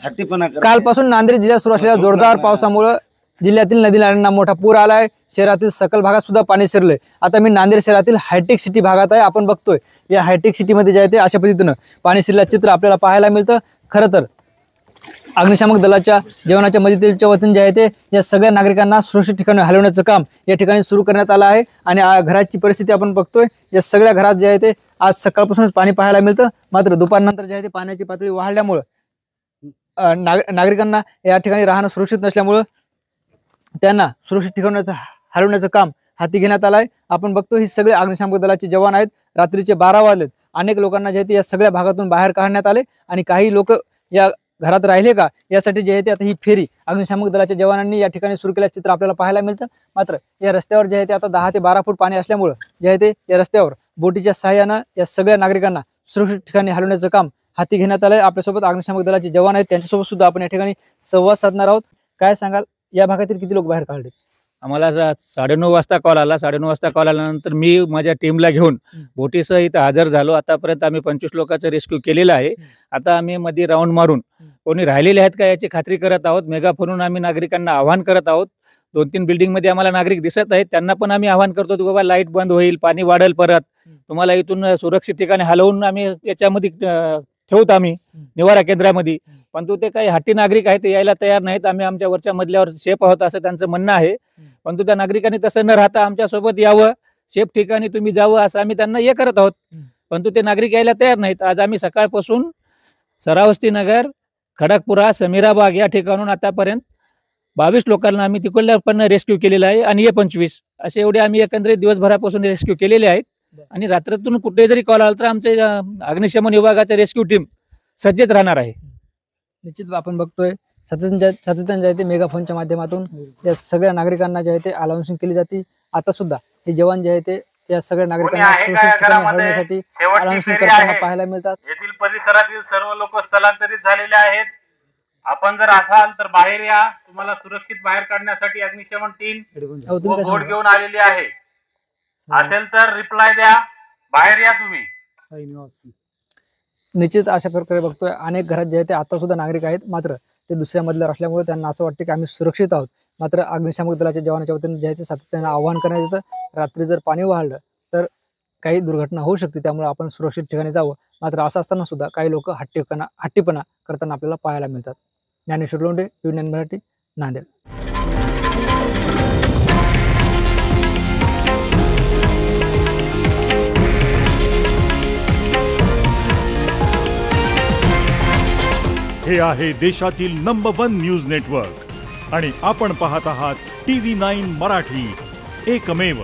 हट्टीपणा करत कालपासून नांदेड जिल्ह्यात सुरू असलेल्या जोरदार पावसामुळे जिल्ह्यातील नदी नाल्यांना मोठा पूर आलाय। शहरातील सकल भागात सुद्धा पाणी शिरलंय। आता मी नांदेड शहरातील हायटेक सिटी भागात आहे। आपण बघतोय या हायटेक सिटीमध्ये जे आहे ते अशा पद्धतीनं पाणी शिरल्याचं चित्र आपल्याला पाहायला मिळतं। खरं तर अग्निशामक दलाच्या जवानाच्या मदतीच्या वतीने जे आहे ते या सगळ्या नागरिकांना सुरक्षित ठिकाणी हलवण्याचं काम या ठिकाणी सुरू करण्यात आलं आहे। आणि घराची परिस्थिती आपण बघतोय, या सगळ्या घरात जे आहे ते आज सकाळपासूनच पाणी पाहायला मिळतं। मात्र दुपारनंतर जे आहे ते पाण्याची पातळी वाढल्यामुळे नागरिकांना या ठिकाणी राहणं सुरक्षित नसल्यामुळे त्यांना सुरक्षित ठिकाणी हलवण्याचं काम हाती घेण्यात आलंय। आपण बघतो ही सगळे अग्निशामक दलाचे जवान आहेत। रात्रीचे 12 वाजलेत। अनेक लोकांना जे आहे ते या सगळ्या भागातून बाहेर काढण्यात आले आणि काही लोक या घरात राहिले का यासाठी जे आहे ते आता ही फेरी अग्निशामक दलाच्या जवानांनी या ठिकाणी सुरू केल्याचं चित्र आपल्याला पाहायला मिळतं। मात्र या रस्त्यावर जे आहे ते आता 10 ते 12 फूट पाणी असल्यामुळे जे आहे ते या रस्त्यावर बोटीच्या सहाय्यानं या सगळ्या नागरिकांना सुरक्षित ठिकाणी हलवण्याचं काम हाती घेण्यात आलंय। आपल्यासोबत अग्निशामक दलाचे जवान आहेत, त्यांच्यासोबत सुद्धा आपण या ठिकाणी संवाद साधणार आहोत। काय सांगाल, या भागातील किती लोक बाहेर काढले? आम्हाला 9:30 वाजता कॉल आला। 9:30 वाजता कॉल आल्यानंतर मी माझ्या टीमला घेऊन बोटीसह इथं हजर झालो। आतापर्यंत आम्ही 25 लोकांचं रेस्क्यू केलेलं आहे। आता आम्ही मध्ये राऊंड मारून कोणी राहिलेले आहेत का याची खात्री करत आहोत। मेगाफोनून आम्ही नागरिकांना आवाहन करत आहोत। 2-3 बिल्डिंगमध्ये आम्हाला नागरिक दिसत आहेत, त्यांना पण आम्ही आवाहन करतो की बाबा लाईट बंद होईल, पाणी वाढेल, परत तुम्हाला इथून सुरक्षित ठिकाणी हलवून आम्ही याच्यामध्ये ठेवतो आम्ही निवारा केंद्रामध्ये। पण ते काही हट्टी नागरिक आहेत, ते यायला तयार नाहीत। आम्ही आमच्या वरच्या मजल्यावर सेफ आहोत असं त्यांचं म्हणणं आहे। पण त्या नागरिकांनी तसं न राहता आमच्यासोबत यावं, सेफ ठिकाणी तुम्ही जावं असं आम्ही त्यांना हे करत आहोत। पण ते नागरिक यायला तयार नाहीत। आज आम्ही सकाळपासून सरावस्ती नगर, खडकपुरा, समीराबाग या ठिकाणून आतापर्यंत 22 लोकांना आम्ही तिकडल्या पण रेस्क्यू केलेलं आहे आणि हे 25 असे एवढे आम्ही एकंदरीत दिवसभरापासून रेस्क्यू केलेले आहेत। आणि रात्रीतून कुठे जरी कॉल आला तर आमचे अग्निशमन विभागाचे रेस्क्यू टीम सज्जच राहणार आहे। निश्चित आपण बघतोय सातत्याने जे आहे ते मेगाफोनच्या माध्यमातून या सगळ्या नागरिकांना जे आहे ते अनाउन्सिंग केली जाते। आता सुद्धा हे जवान जे आहे ते या सगळ्या नागरिकांना सुरक्षित ठिकाणी हलवण्यासाठी अनाउन्सिंग करताना पाहायला मिळतात। येथील परिसरातील सर्व लोक स्थलांतरित झालेले आहेत। आपण जर असाल तर बाहेर या, तुम्हाला सुरक्षित बाहेर काढण्यासाठी अग्निशमन टीम बोट घेऊन आलेली आहे। असेल तर रिप्लाय द्या, बाहेर या तुम्ही। निश्चित अशा प्रकारे बघतोय अनेक घरात जे आहे ते आता सुद्धा नागरिक आहेत, मात्र ते दुसऱ्या मजल्यावर असल्यामुळे त्यांना असं वाटतं की आम्ही सुरक्षित आहोत। मात्र अग्निशामक दलाच्या जवानाच्या वतीने जे आहे ते सातत्याने आवाहन करण्यात येतं। रात्री जर पाणी वाढलं तर काही दुर्घटना होऊ शकते, त्यामुळे आपण सुरक्षित ठिकाणी जावं। मात्र असं असताना सुद्धा काही लोक हट्टीपणा करताना आपल्याला पाहायला मिळतात। ज्ञानेश्वर लोंढे, युनियन मराठी, नांदेड। हे आहे देशातील नंबर 1 न्यूज नेटवर्क आणि आपण पाहत आहात TV9 मराठी, एकमेव।